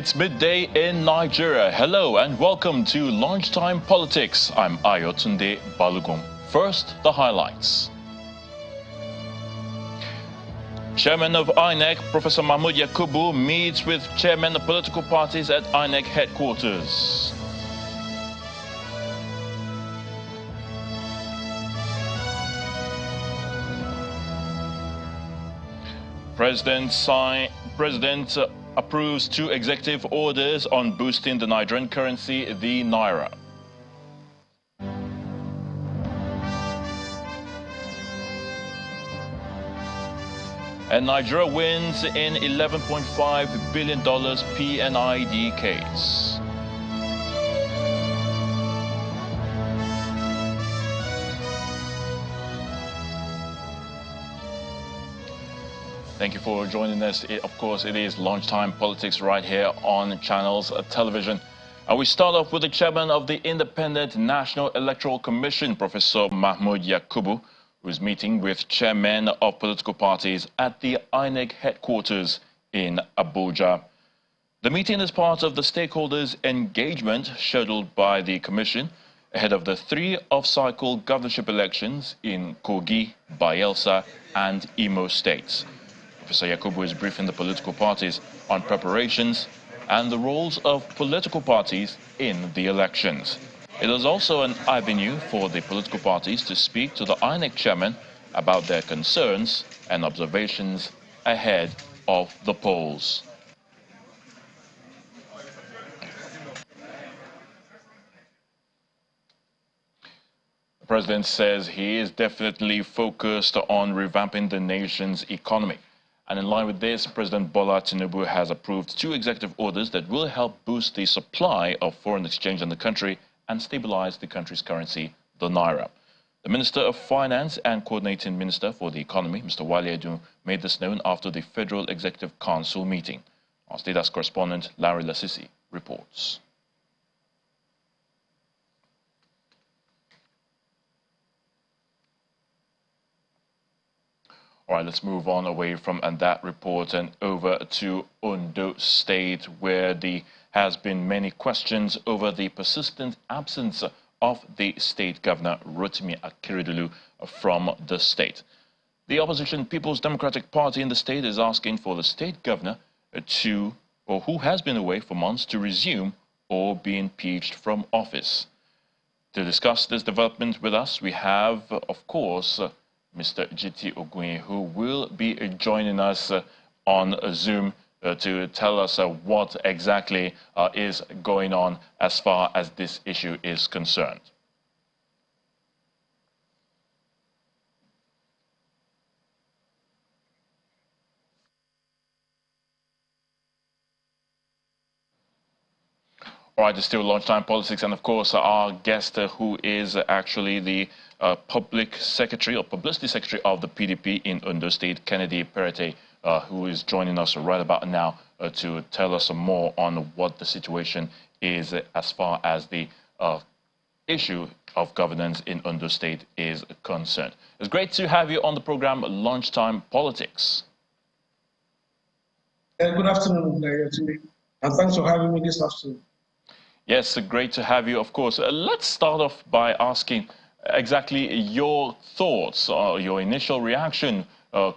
It's midday in Nigeria. Hello and welcome to Lunchtime Politics. I'm Ayotunde Balogun. First, the highlights. Chairman of INEC, Professor Mahmoud Yakubu, meets with chairmen of political parties at INEC headquarters. President approves 2 executive orders on boosting the Nigerian currency, the Naira. And Nigeria wins in $11.5 billion PNID case. Thank you for joining us. Of course, it is Lunchtime Politics right here on Channels Television. And we start off with the chairman of the Independent National Electoral Commission, Professor Mahmoud Yakubu, who is meeting with chairmen of political parties at the INEC headquarters in Abuja. The meeting is part of the stakeholders' engagement scheduled by the Commission ahead of the 3 off-cycle governorship elections in Kogi, Bayelsa, and Imo states. Professor Yakubu is briefing the political parties on preparations and the roles of political parties in the elections. It is also an avenue for the political parties to speak to the INEC chairman about their concerns and observations ahead of the polls. The president says he is definitely focused on revamping the nation's economy. And in line with this, President Bola Tinubu has approved 2 executive orders that will help boost the supply of foreign exchange in the country and stabilize the country's currency, the Naira. The Minister of Finance and Coordinating Minister for the Economy, Mr. Wale Edun, made this known after the Federal Executive Council meeting. Our State House correspondent, Larry Lasisi, reports. All right, let's move on away from that report and over to Ondo State, where there has been many questions over the persistent absence of the state governor, Rotimi Akeredolu, from the state. The opposition People's Democratic Party in the state is asking for the state governor who has been away for months, to resume or be impeached from office. To discuss this development with us, we have, of course, Mr. G.T. Ogunye, who will be joining us on Zoom to tell us what exactly is going on as far as this issue is concerned. All right, it's still Lunchtime Politics, and of course our guest who is actually the public secretary or publicity secretary of the PDP in Ondo State, Kennedy Perete, who is joining us right about now to tell us some more on what the situation is as far as the issue of governance in Ondo State is concerned. It's great to have you on the program Lunchtime Politics. Good afternoon, and thanks for having me this afternoon. Yes, great to have you, of course. Let's start off by asking exactly your thoughts, your initial reaction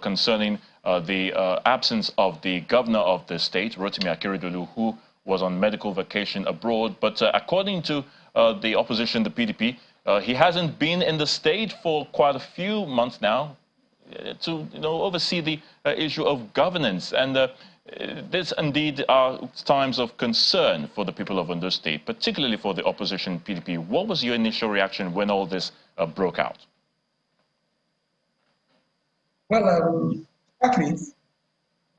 concerning the absence of the governor of the state, Rotimi Akeredolu, who was on medical vacation abroad. But according to the opposition, the PDP, he hasn't been in the state for quite a few months now to oversee the issue of governance. And this indeed are times of concern for the people of Ondo State, particularly for the opposition PDP. What was your initial reaction when all this broke out? Well, actually,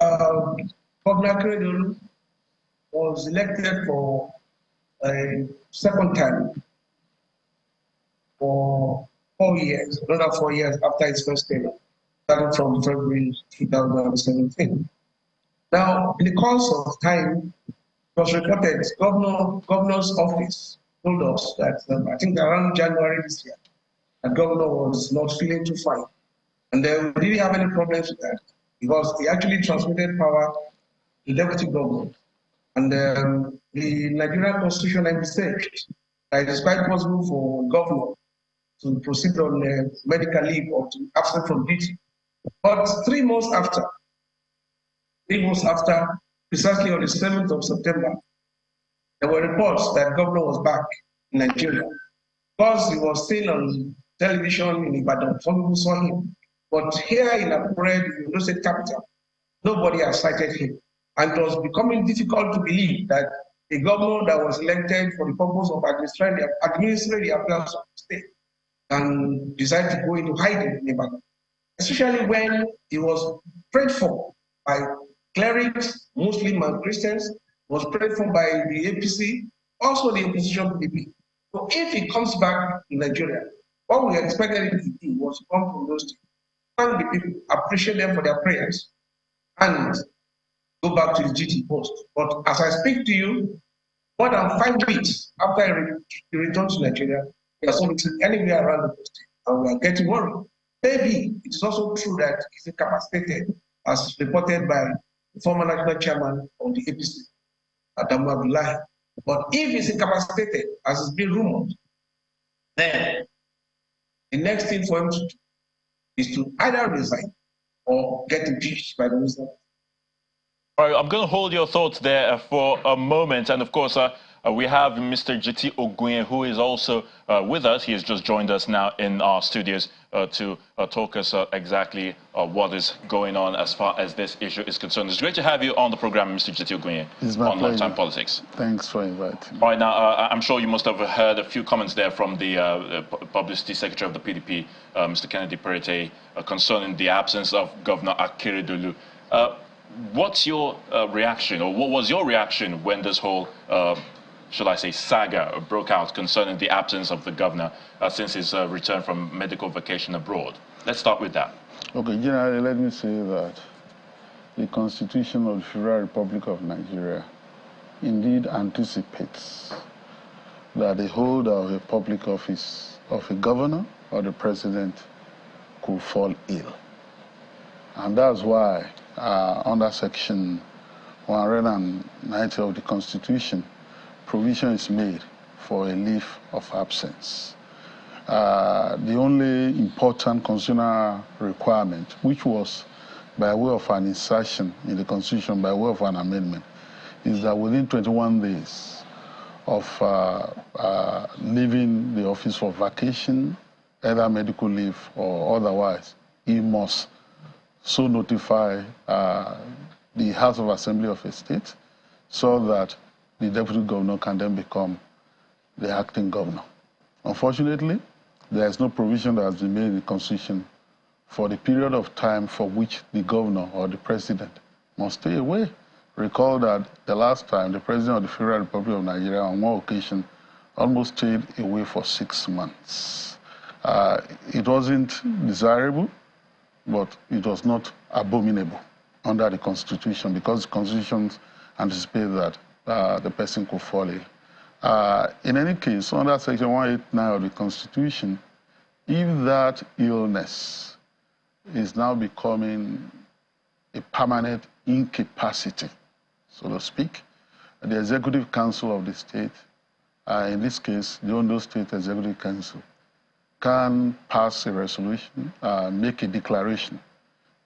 Governor Akeredolu was elected for a second term for 4 years, another 4 years after his first term, starting from February 2017. Now, in the course of time, it was reported governor's office told us that I think around January this year, the governor was not feeling too fine. And we didn't have any problems with that because he actually transmitted power to the deputy governor. And the Nigerian Constitution envisaged that it is quite possible for a governor to proceed on medical leave or to absent from duty. But 3 months after, precisely on the 7th of September, there were reports that governor was back in Nigeria. Because he was still on television in Ibadan, some people saw him. But here in Akure, the Ondo State capital, nobody has cited him. And it was becoming difficult to believe that a governor that was elected for the purpose of administering the affairs of the state and decided to go into hiding in Ibadan, especially when he was prayed for by clerics, Muslim and Christians, was prayed for by the APC, also the opposition PDP. So if he comes back in Nigeria, what we expected him to do was to come from those states, thank the people, appreciate them for their prayers, and go back to his duty post. But as I speak to you, more than 5 weeks after he returned to Nigeria, he has not been anywhere around the post, and we are getting worried. Maybe it is also true that he's incapacitated, as reported by the former national chairman of the APC, Adamu Abdullahi. But if he's incapacitated, as has been rumored, then the next thing for him to do is to either resign or get impeached by the minister. All right, I'm going to hold your thoughts there for a moment. And of course, we have Mr. Jiti Ogunye, who is also with us. He has just joined us now in our studios to talk us exactly what is going on as far as this issue is concerned. It's great to have you on the program, Mr. Jiti Ogunye, on Lunchtime Politics. Thanks for inviting me. All right, now, I'm sure you must have heard a few comments there from the Publicity Secretary of the PDP, Mr. Kennedy Perete, concerning the absence of Governor Akeredolu. What's your reaction, or what was your reaction when this whole, shall I say, saga broke out concerning the absence of the governor since his return from medical vacation abroad? Let's start with that. Okay, generally, let me say that the Constitution of the Federal Republic of Nigeria indeed anticipates that the holder of a public office of a governor or the president could fall ill. And that's why under Section 190 of the Constitution, provision is made for a leave of absence. The only important constitutional requirement, which was by way of an insertion in the Constitution, by way of an amendment, is that within 21 days of leaving the office for vacation, either medical leave or otherwise, he must so notify the House of Assembly of a state so that the deputy governor can then become the acting governor. Unfortunately, there is no provision that has been made in the Constitution for the period of time for which the governor or the president must stay away. Recall that the last time the president of the Federal Republic of Nigeria on one occasion almost stayed away for 6 months. It wasn't desirable, but it was not abominable under the Constitution, because the Constitution anticipated that the person could fall ill. In any case, under Section 189 of the Constitution, if that illness is now becoming a permanent incapacity, so to speak, the Executive Council of the state, in this case, the Ondo State Executive Council, can pass a resolution, make a declaration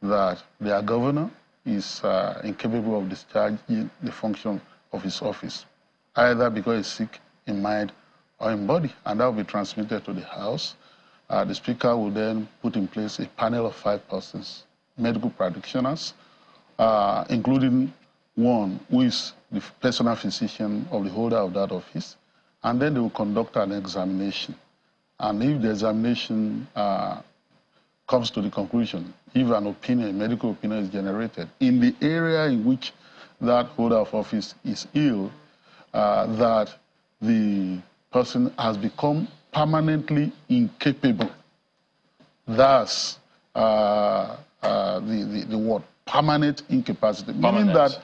that their governor is incapable of discharging the function of his office, either because he's sick in mind or in body, and that will be transmitted to the House. The Speaker will then put in place a panel of 5 persons, medical practitioners, including one who is the personal physician of the holder of that office, and then they will conduct an examination. And if the examination comes to the conclusion, if an opinion, a medical opinion is generated in the area in which that holder of office is ill, that the person has become permanently incapable. That's the word, permanent incapacity. Meaning that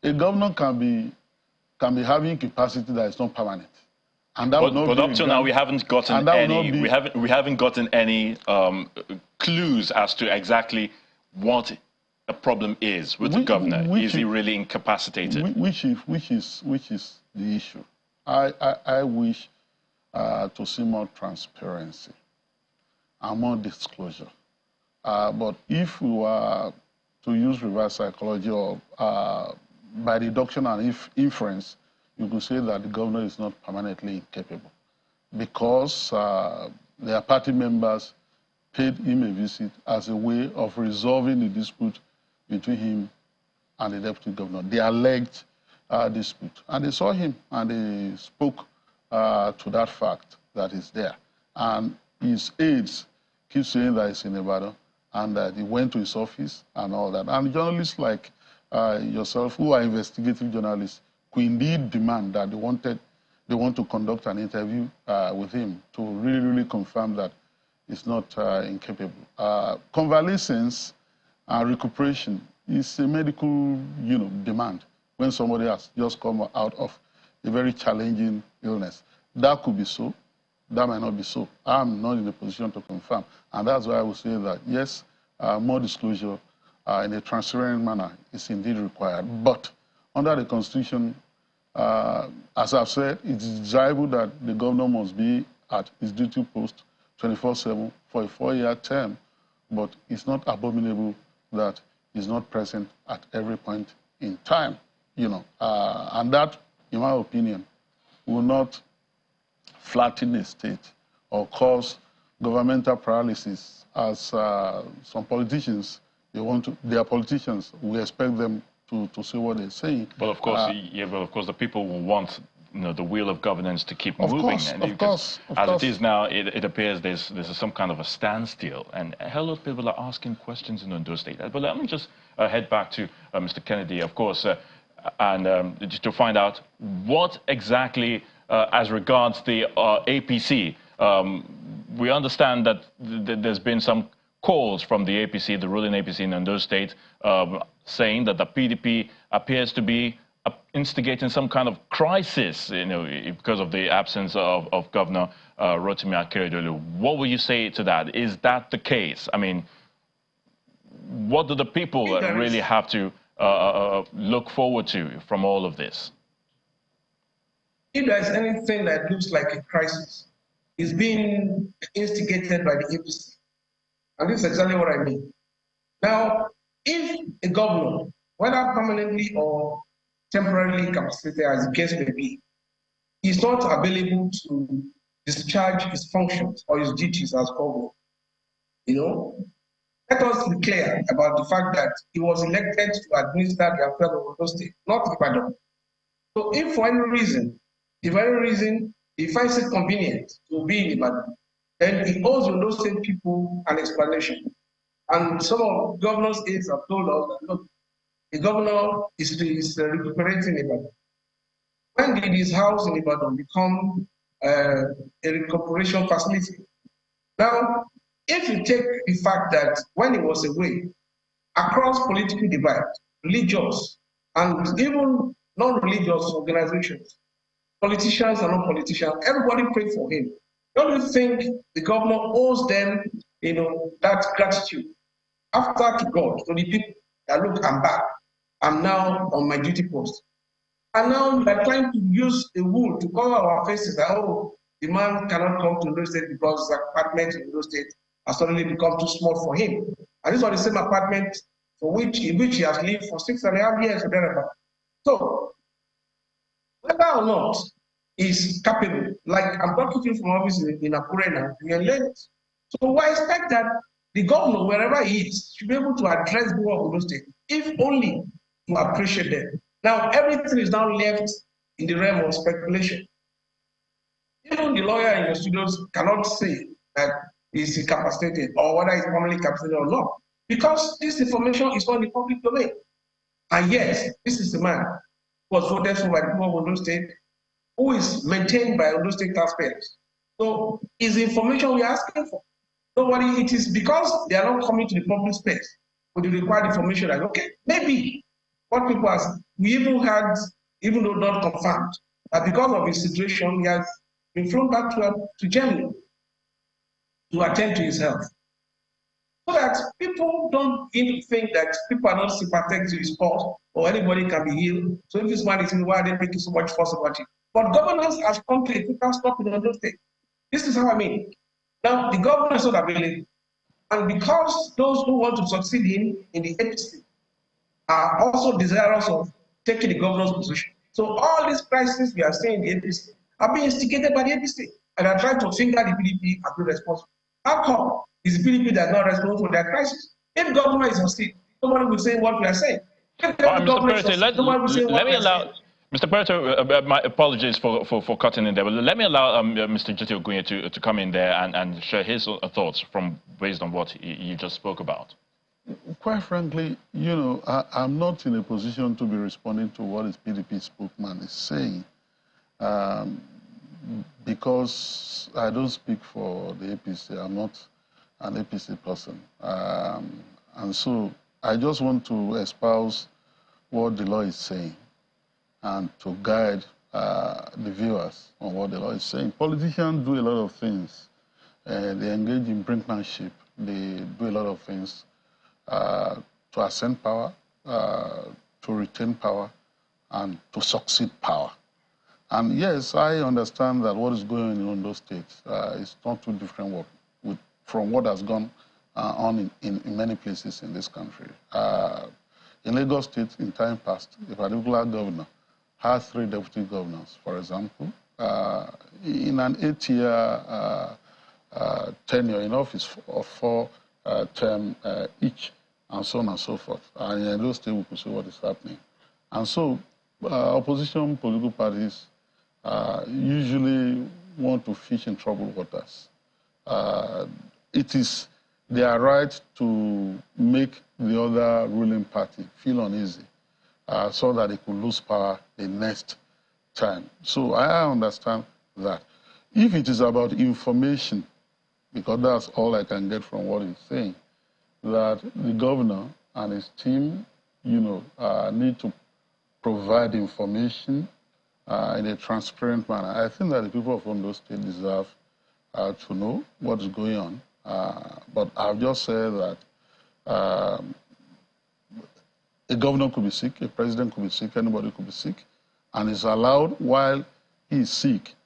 a governor can be having incapacity that is not permanent. And that but up till now, we haven't gotten any. We haven't gotten any clues as to exactly what a problem is with the governor? Is he really incapacitated? Which is the issue. I wish to see more transparency and more disclosure. But if we were to use reverse psychology or by deduction and inference, you could say that the governor is not permanently incapable because their party members paid him a visit as a way of resolving the dispute between him and the deputy governor, the alleged dispute. And they saw him and they spoke to that fact that is there. And his aides keep saying that he's in Nevada and that he went to his office and all that. And journalists like yourself, who are investigative journalists, could indeed demand that they want to conduct an interview with him to really confirm that he's not incapable. Convalescence and recuperation is a medical, demand when somebody has just come out of a very challenging illness. That could be so. That might not be so. I'm not in a position to confirm. And that's why I would say that, yes, more disclosure in a transparent manner is indeed required. But under the Constitution, as I've said, it's desirable that the governor must be at his duty post 24/7 for a 4-year term, but it's not abominable that he's not present at every point in time, and that, in my opinion, will not flatten the state or cause governmental paralysis, as some politicians, they are politicians, we expect them to say what they're saying. But of course, the people will want the wheel of governance to keep moving. Of course. It is now, it appears there's some kind of a standstill, and a hell of people are asking questions in Ondo State. But let me just head back to Mr. Kennedy, of course, and to find out what exactly, as regards the APC, we understand that there's been some calls from the APC, the ruling APC in Ondo State, saying that the PDP appears to be instigating some kind of crisis, because of the absence of Governor Rotimi Akeredolu. What will you say to that? Is that the case? I mean, what do the people really have to look forward to from all of this? If there's anything that looks like a crisis, it's being instigated by the APC. And this is exactly what I mean. Now, if a governor, whether permanently or temporarily incapacitated, as the case may be, is not available to discharge his functions or his duties as governor, let us be clear about the fact that he was elected to administer the affairs of Ondo State, not Ibadan. So if for any reason he finds it convenient to be in Ibadan, then he owes Ondo State people an explanation. And some of the governor's aides have told us that, look, the governor is recuperating Ibadan. When did his house in Ibadan become a recuperation facility? Now, if you take the fact that when he was away, across political divide, religious and even non-religious organizations, politicians and non-politicians, everybody prayed for him. Don't you think the governor owes them, that gratitude after to God, to the people that, look, I'm back. I'm now on my duty post. And now we are trying to use a wool to cover our faces that, the man cannot come to Ondo State because his apartment in Ondo State has suddenly become too small for him. And this was the same apartment in which he has lived for 6.5 years or thereabout. So, whether or not he's capable, like I'm talking to you from office in Akure now, we are late. So I expect that the governor, wherever he is, should be able to address the people of Ondo State, if only to appreciate them. Now, everything is now left in the realm of speculation. Even the lawyer in the studios cannot say that he's incapacitated or whether he's permanently incapacitated or not, because this information is not in the public domain. And yet, this is the man who was voted for by the people of Ondo State, who is maintained by Ondo State taxpayers. So, is the information we are asking for. Nobody, it is because they are not coming to the public space with the required information that, okay, maybe what people have, we even had, even though not confirmed, that because of his situation, he has been flown back to Germany to attend to his health. so that people don't begin to think that people are not sympathetic to his cause or anybody can be healed. So if this man is in, why are they making so much fuss about it? But governance has come to a total stop in Ondo State. This is how I mean. Now, the governor is not available. And because those who want to succeed in the APC are also desirous of taking the governor's position. So all these crises we are seeing in the APC are being instigated by the APC, and are trying to finger the PDP as being responsible. How come is the PDP that is not responsible for their crisis? If governor is on seat, nobody will say what we are saying. If the Mr. governor is on Perete, seat, nobody will say what let me we are allow saying. Mr. Perete, my apologies for cutting in there, but let me allow Mr. Jiti Ogunye to come in there and share his thoughts based on what you just spoke about. Quite frankly, you know, I'm not in a position to be responding to what his PDP spokesman is saying, because I don't speak for the APC. I'm not an APC person. And so I just want to espouse what the law is saying and to guide the viewers on what the law is saying. Politicians do a lot of things. They engage in brinkmanship. They do a lot of things to ascend power, to retain power, and to succeed power. And yes, I understand that what is going on in Ondo State is not too different from what has gone on in many places in this country. In Lagos State, in time past, a particular governor had 3 deputy governors, for example, in an 8-year tenure in office of 4 terms each, and so on and so forth. And in those states, we could see what is happening. And so, opposition political parties usually want to fish in troubled waters. It is their right to make the other ruling party feel uneasy so that they could lose power the next time. So I understand that. If it is about information, because that's all I can get from what he's saying, that the governor and his team, you know, need to provide information in a transparent manner. I think that the people of Ondo State deserve to know what is going on. But I've just said that a governor could be sick, a president could be sick, anybody could be sick, and is allowed while he is sick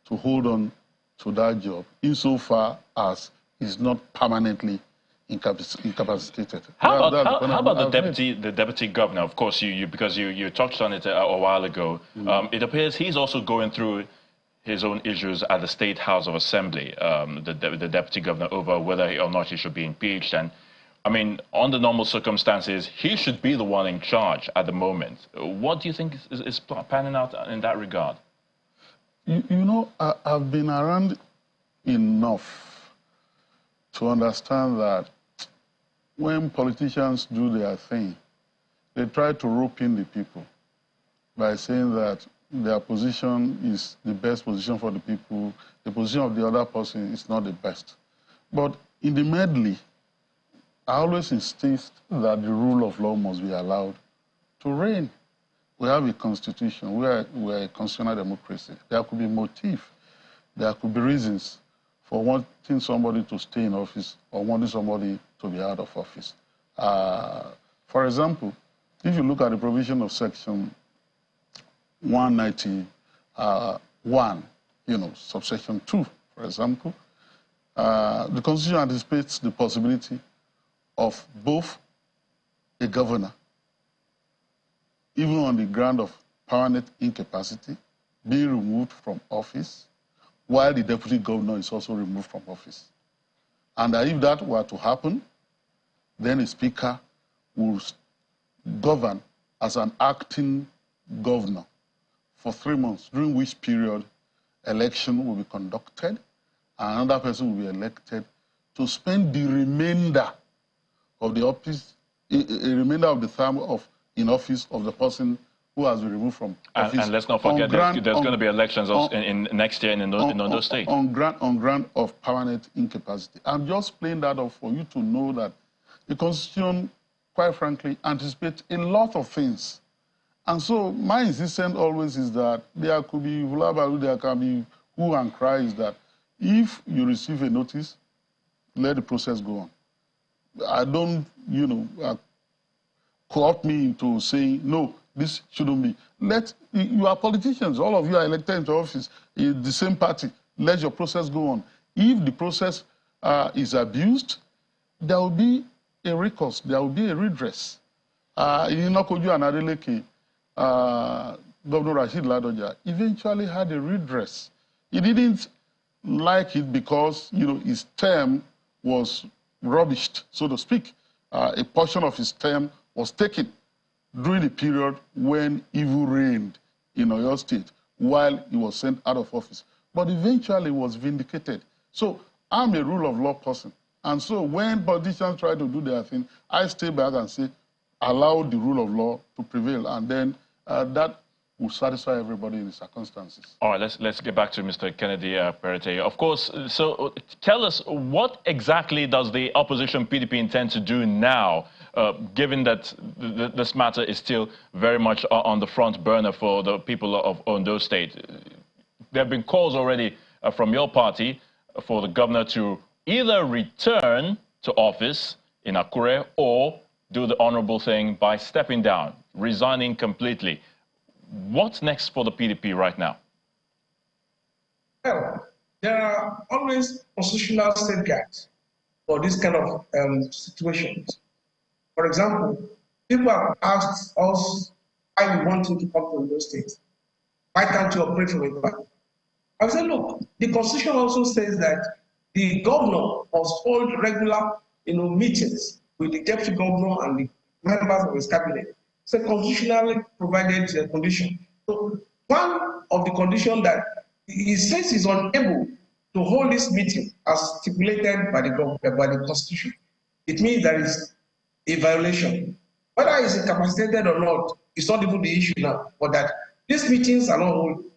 to hold on to that job insofar as he's not permanently incapacitated. How about the deputy governor? Of course, because you touched on it a while ago. It appears he's also going through his own issues at the State House of Assembly, the deputy governor, over whether or not he should be impeached. And I mean, under normal circumstances, he should be the one in charge at the moment. What do you think is panning out in that regard? You know, I've been around enough to understand that when politicians do their thing, they try to rope in the people by saying that their position is the best position for the people, the position of the other person is not the best. But in the medley, I always insist that the rule of law must be allowed to reign. We have a constitution, we're a constitutional democracy. There could be motive, there could be reasons for wanting somebody to stay in office or wanting somebody to be out of office. For example, if you look at the provision of section 191, you know, subsection 2, for example, the Constitution anticipates the possibility of both a governor, even on the ground of permanent incapacity, being removed from office, while the deputy governor is also removed from office. And if that were to happen, then the speaker will govern as an acting governor for 3 months, during which period election will be conducted and another person will be elected to spend the remainder of the office, a remainder of the term in office of the person who has been removed from office. And let's not forget there's going to be elections in next year in Ondo State. On ground of permanent incapacity. I'm just playing that up for you to know that the Constitution, quite frankly, anticipates a lot of things. And so my insistence always is that there could be there can be who and cry is that if you receive a notice, let the process go on. I don't, co-opt me into saying, no, this shouldn't be. You are politicians, all of you are elected into office in the same party. Let your process go on. If the process is abused, there will be a recourse, there will be a redress. Inokoju and Adeleke, Governor Rashid Ladoja eventually had a redress. He didn't like it because, his term was rubbished, so to speak. A portion of his term was taken during the period when evil reigned in Oyo State while he was sent out of office. But eventually was vindicated. So I'm a rule of law person. And so when politicians try to do their thing, I stay back and say, allow the rule of law to prevail. And then that will satisfy everybody in the circumstances. All right, let's get back to Mr. Kennedy Perete. Of course, so tell us, what exactly does the opposition PDP intend to do now, given that this matter is still very much on the front burner for the people of Ondo State? There have been calls already from your party for the governor to either return to office in Akure or do the honorable thing by stepping down, resigning completely. What's next for the PDP right now? Well, there are always constitutional safeguards for this kind of situations. For example, people have asked us why we want him to come to those states. Why can't you operate from a back? I said, look, the Constitution also says that the governor must hold regular, meetings with the deputy governor and the members of his cabinet. It's a constitutionally provided condition. So one of the conditions that he says he's unable to hold this meeting as stipulated by the Constitution, it means there is a violation. Whether he's incapacitated or not, it's not even the issue now, but that these meetings are not holding.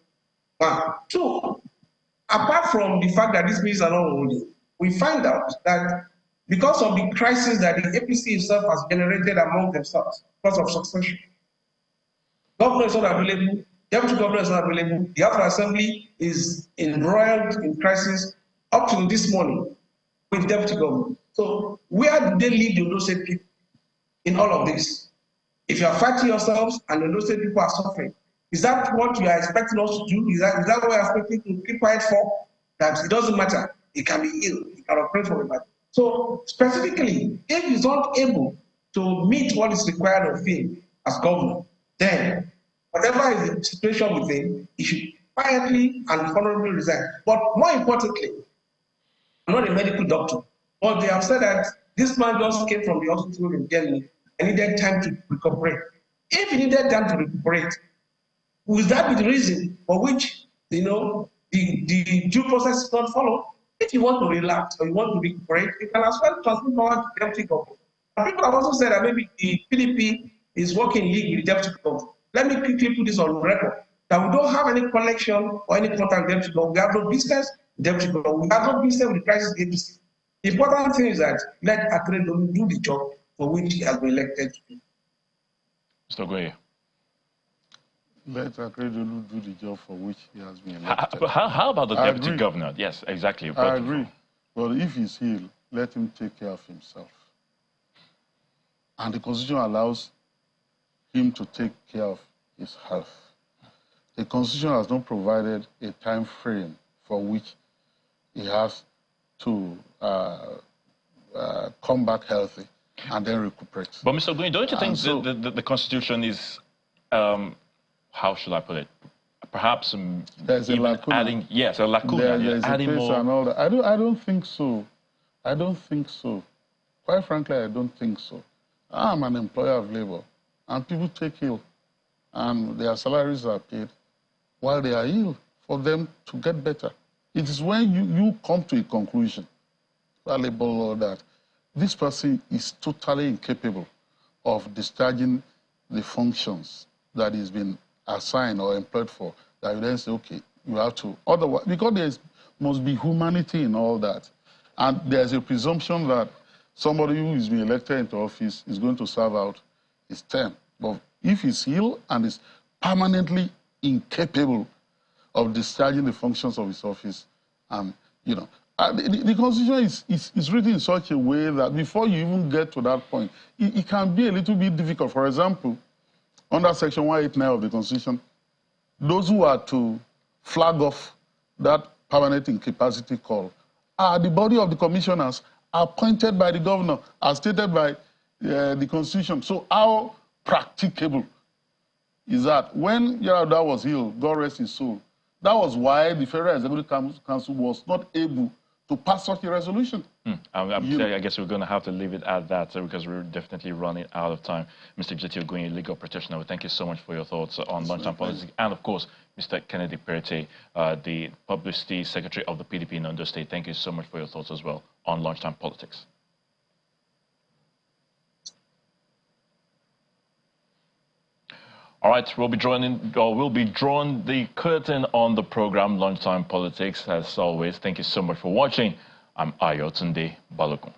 One. Two, apart from the fact that these meetings are not holding, we find out that because of the crisis that the APC itself has generated among themselves, because of succession, governor is not available, deputy governor is not available, the House of Assembly is embroiled in crisis up to this morning with deputy governor. So where do they leave the Ondo State people in all of this? If you are fighting yourselves and the Ondo State people are suffering, is that what you are expecting us to do? Is that what you are expecting to keep quiet for? That it doesn't matter. It can be ill. It can operate from it. So specifically, if he's not able to meet what is required of him as governor, then whatever is the situation with him, he should quietly and honorably resign. But more importantly, I'm not a medical doctor, but they have said that this man just came from the hospital in Germany and needed time to recuperate. If he needed time to recuperate, would that be the reason for which, the due process is not followed? If you want to relax or you want to recuperate, you can as well transmit power to the deputy government. And people have also said that maybe the PDP is working in league with the deputy government. Let me quickly put this on record, that we don't have any connection or any contact with the deputy government. We have no business with the deputy government. We have no business with the crisis APC. The important thing is that let Akure do the job for which he has been elected to do. Mr. Goye. Let Akure do the job for which he has been elected. How about the deputy governor? Yes, exactly. I agree. But if he's ill, let him take care of himself. And the Constitution allows him to take care of his health. The Constitution has not provided a time frame for which he has to come back healthy and then recuperate. But Mr. Goye, don't you think the Constitution is, how should I put it? Perhaps there's even a lacuna. Adding, yes, a lacuna. There's adding a more. And all that. I don't think so. I don't think so. Quite frankly, I don't think so. I'm an employer of labor, and people take ill, and their salaries are paid while they are ill for them to get better. It is when you come to a conclusion, valuable or that, this person is totally incapable of discharging the functions that he's been assigned or employed for, that you then say, okay, you have to. Otherwise, because there must be humanity in all that. And there's a presumption that somebody who is being elected into office is going to serve out his term. But if he's ill and is permanently incapable of discharging the functions of his office, and The Constitution is written in such a way that before you even get to that point, it can be a little bit difficult. For example, under Section 189 of the Constitution, those who are to flag off that permanent incapacity call are the body of the commissioners appointed by the governor, as stated by the Constitution. So how practicable is that? When Yar'Adua was ill, God rest his soul, that was why the Federal Executive Council was not able to pass such a resolution. I guess we're going to have to leave it at that because we're definitely running out of time. Mr. Jeti Ogunyi, legal practitioner, thank you so much for your thoughts on lunchtime politics. And of course, Mr. Kennedy Perete, the publicity secretary of the PDP in Ondo State, thank you so much for your thoughts as well on lunchtime politics. All right, we'll be drawing the curtain on the program Lunchtime Politics as always. Thank you so much for watching. I'm Ayotunde Balogun.